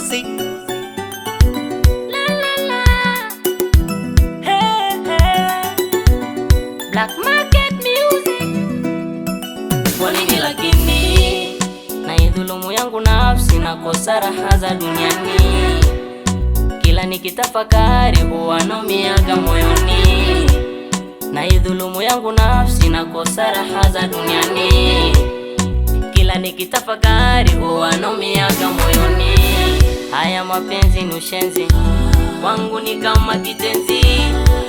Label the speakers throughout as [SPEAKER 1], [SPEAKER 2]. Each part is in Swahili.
[SPEAKER 1] music.
[SPEAKER 2] La la la. Hey hey. Black Market Music. Kwa nini lakini naidhulumu yangu nafsi na kosa raha za duniani? Kila nikitafakari huwa naumiaga moyoni. Naidhulumu yangu nafsi na kosa raha za duniani. Kila nikitafakari huwa naumiaga moyoni. Haya mapenzi ni ushenzi, wangu ni kama kitenzi,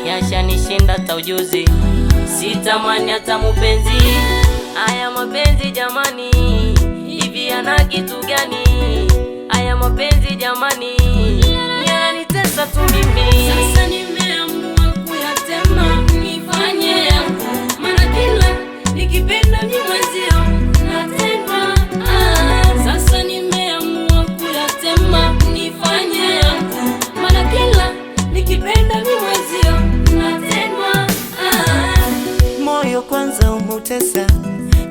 [SPEAKER 2] yashanishinda taujuzi, sitamani hata mupenzi. Haya mapenzi jamani, hivi yana kitu gani? Haya mapenzi jamani, yananitesa tu mimi.
[SPEAKER 3] Sasa nimeamua kuyatema, nifanye yangu, maana kila nikipenda ni mwenzio natendwa. Sasa nimeamua kuyatema, nifanye yangu, maana kila nikipenda ni mwenzio natendwa.
[SPEAKER 1] Moyo kwanza umutesa,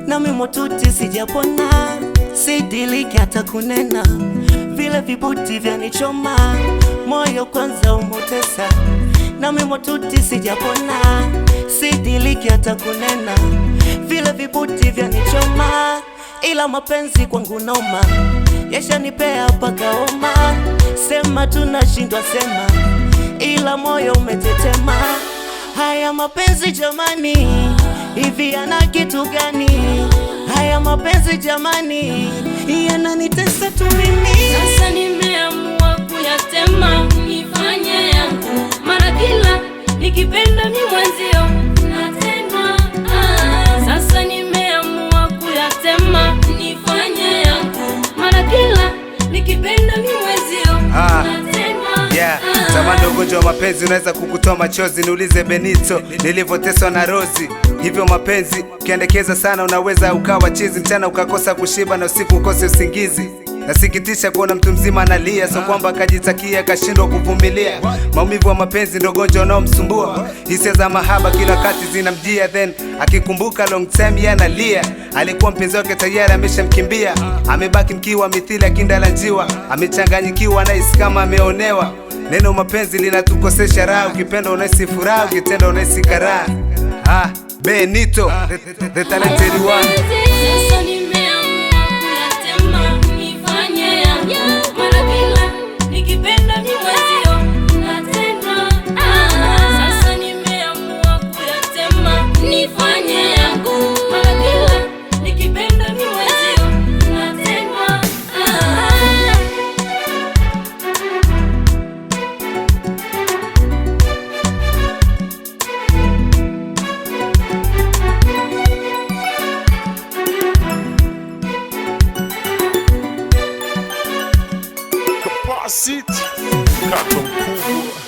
[SPEAKER 1] nami motuti sijapona, sidiliki hata kunena, vile vibuti vyanichoma. Moyo kwanza umutesa, nami motuti sijapona, sidiliki hata kunena, vile vibuti vyanichoma. Ila mapenzi kwangu noma, yashanipea paka homa, sema tunashindwa sema, ila moyo umetetema. Haya mapenzi jamani, hivi yana kitu gani? Haya mapenzi jamani, yananitesa tu mimi.
[SPEAKER 3] Sasa nimeamua kuyatema, nifanye yangu, maana kila nikipenda ni mwenzio natendwa. Sasa nimeamua kuyatema, nifanye yangu, maana kila nikipenda ni mwenzio natendwa.
[SPEAKER 4] Zamani ugonjwa wa mapenzi unaweza kukutoa machozi, niulize Benito nilivyoteswa na Rozi. Hivyo mapenzi ukiendekeza sana unaweza ukawa chizi, mchana ukakosa kushiba na usiku ukose usingizi. Nasikitisha kuona mtu mzima analia, so kwamba akajitakia akashindwa kuvumilia. Maumivu wa mapenzi ndio ugonjwa unaomsumbua, hisia za mahaba kila wakati zinamjia, then akikumbuka long time yeye analia. Alikuwa mpenzi wake tayari ameshamkimbia, amebaki mkiwa mithili akindala njiwa, amechanganyikiwa anahisi kama ameonewa. Neno mapenzi linatukosesha raha, ukipenda unahisi furaha, ukitenda unahisi karaha. Benito, the talented one.
[SPEAKER 3] Sasa nimeamua kuyatema, nifanye yangu, maana kila nikipenda ni mwenzio natendwa. Sasa nimeamua kuyatema, nifanye yangu, maana kila nikipenda ni mwenzio natendwa.
[SPEAKER 5] Capacity, Kato Kubwa.